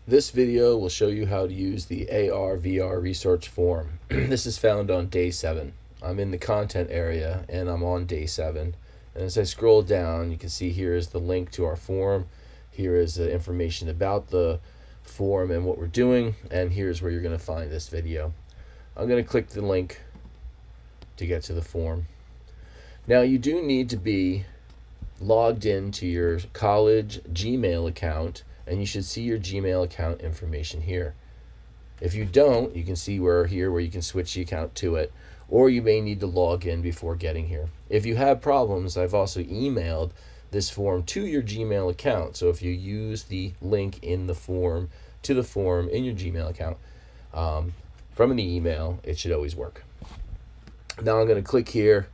This video will show you how to use the AR/VR research form. This is found on day 7. I'm in the content area and I'm on day 7. And as I scroll down, you can see here is the link to our form. Here is the information about the form and what we're doing. And here's where you're going to find this video. I'm going to click the link to get to the form. Now you do need to be logged into your college Gmail account, and you should see your Gmail account information here. If you don't, you can see where you can switch the account to it, or you may need to log in before getting here. If you have problems, I've also emailed this form to your Gmail account. So if you use the link in the form to the form in your Gmail account from an email, it should always work. Now I'm going to click here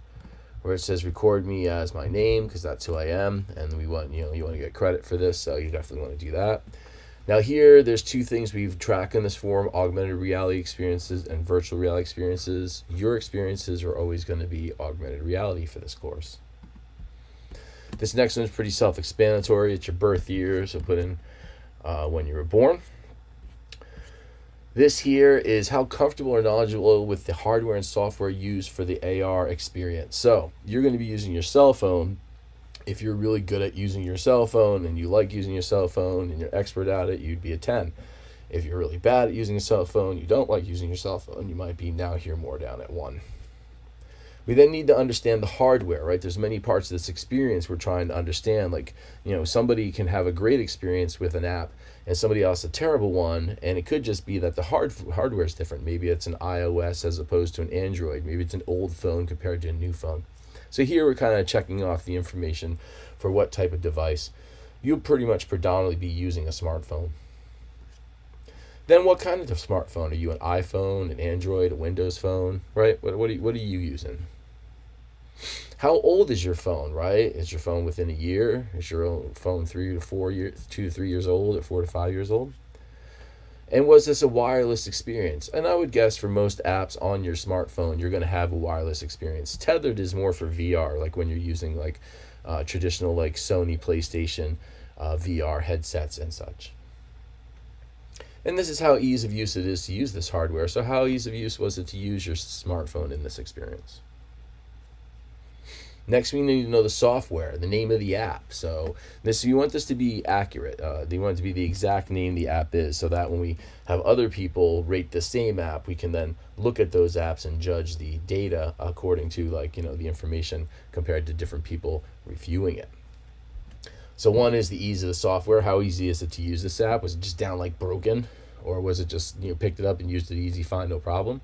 where it says record me as my name, because that's who I am, and you want to get credit for this, so you definitely want to do that. Now here, there's two things we've tracked in this form: augmented reality experiences and virtual reality experiences. Your experiences are always going to be augmented reality for this course. This next one is pretty self-explanatory. It's your birth year, so put in when you were born. This here is how comfortable or knowledgeable with the hardware and software used for the AR experience. So you're going to be using your cell phone. If you're really good at using your cell phone and you like using your cell phone and you're expert at it, you'd be a 10. If you're really bad at using a cell phone, you don't like using your cell phone, you might be now here more down at 1. We then need to understand the hardware, right? There's many parts of this experience we're trying to understand. Like, somebody can have a great experience with an app and somebody else a terrible one, and it could just be that the hardware is different. Maybe it's an iOS as opposed to an Android. Maybe it's an old phone compared to a new phone. So here we're kind of checking off the information for what type of device. You'll pretty much predominantly be using a smartphone. Then what kind of smartphone? Are you an iPhone, an Android, a Windows phone, right? What are you using? How old is your phone, right? Is your phone within a year? Is your phone 2 to 3 years old, or 4 to 5 years old? And was this a wireless experience? And I would guess for most apps on your smartphone, you're going to have a wireless experience. Tethered is more for VR, like when you're using traditional Sony PlayStation VR headsets and such. And this is how ease of use it is to use this hardware. So how ease of use was it to use your smartphone in this experience? Next, we need to know the software, the name of the app. So you want this to be accurate. You want it to be the exact name the app is, so that when we have other people rate the same app, we can then look at those apps and judge the data according to the information compared to different people reviewing it. So one is the ease of the software. How easy is it to use this app? Was it just down broken? Or was it just, picked it up and used it easy, fine, no problem?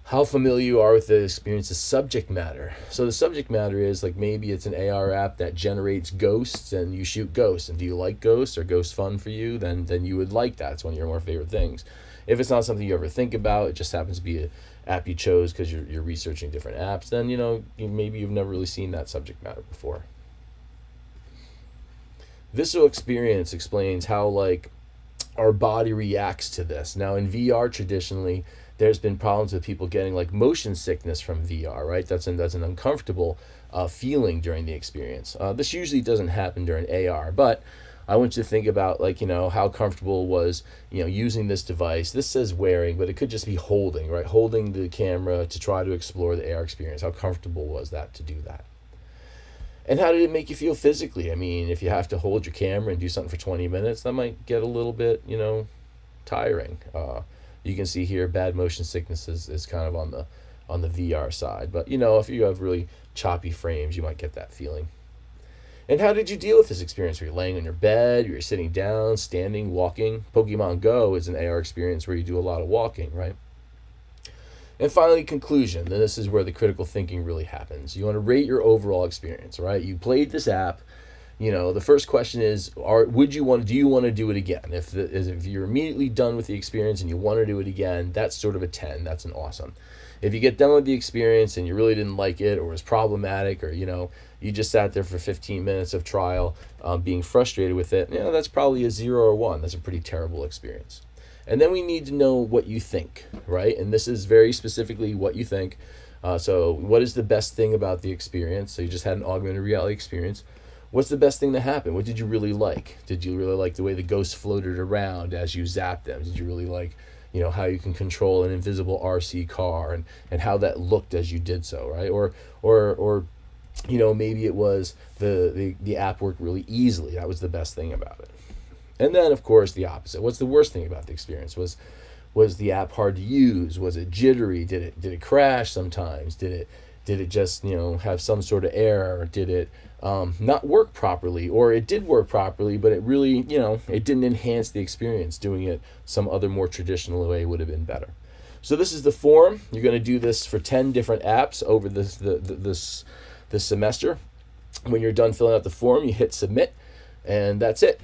How familiar you are with the experience's subject matter. So the subject matter is maybe it's an AR app that generates ghosts and you shoot ghosts. And do you like ghosts? Are ghosts fun for you? Then you would like that. It's one of your more favorite things. If it's not something you ever think about, it just happens to be an app you chose because you're researching different apps, then maybe you've never really seen that subject matter before. Visceral experience explains how our body reacts to this. Now in VR traditionally, there's been problems with people getting motion sickness from VR, right? That's an uncomfortable feeling during the experience. This usually doesn't happen during AR, but I want you to think about how comfortable was using this device. This says wearing, but it could just be holding, right? Holding the camera to try to explore the AR experience. How comfortable was that to do that? And how did it make you feel physically? I mean, if you have to hold your camera and do something for 20 minutes, that might get a little bit, tiring. You can see here, bad motion sickness is kind of on the VR side. But, if you have really choppy frames, you might get that feeling. And how did you deal with this experience? Were you laying on your bed? Were you sitting down, standing, walking? Pokemon Go is an AR experience where you do a lot of walking, right? And finally, conclusion. And this is where the critical thinking really happens. You want to rate your overall experience, right? You played this app. The first question is, do you want to do it again? If you're immediately done with the experience and you want to do it again, that's sort of a 10. That's an awesome. If you get done with the experience and you really didn't like it, or it was problematic, or you just sat there for 15 minutes of trial being frustrated with it, that's probably a 0 or 1. That's a pretty terrible experience. And then we need to know what you think, right? And this is very specifically what you think. So what is the best thing about the experience? So you just had an augmented reality experience. What's the best thing that happened? What did you really like? Did you really like the way the ghosts floated around as you zapped them? Did you really like, how you can control an invisible RC car, and how that looked as you did so, right? Or maybe it was the app worked really easily. That was the best thing about it. And then, of course, the opposite. What's the worst thing about the experience? Was the app hard to use? Was it jittery? Did it crash sometimes? Did it just have some sort of error? Did it not work properly? Or it did work properly, but it really it didn't enhance the experience. Doing it some other more traditional way would have been better. So this is the form. You're going to do this for 10 different apps over this semester. When you're done filling out the form, you hit submit, and that's it.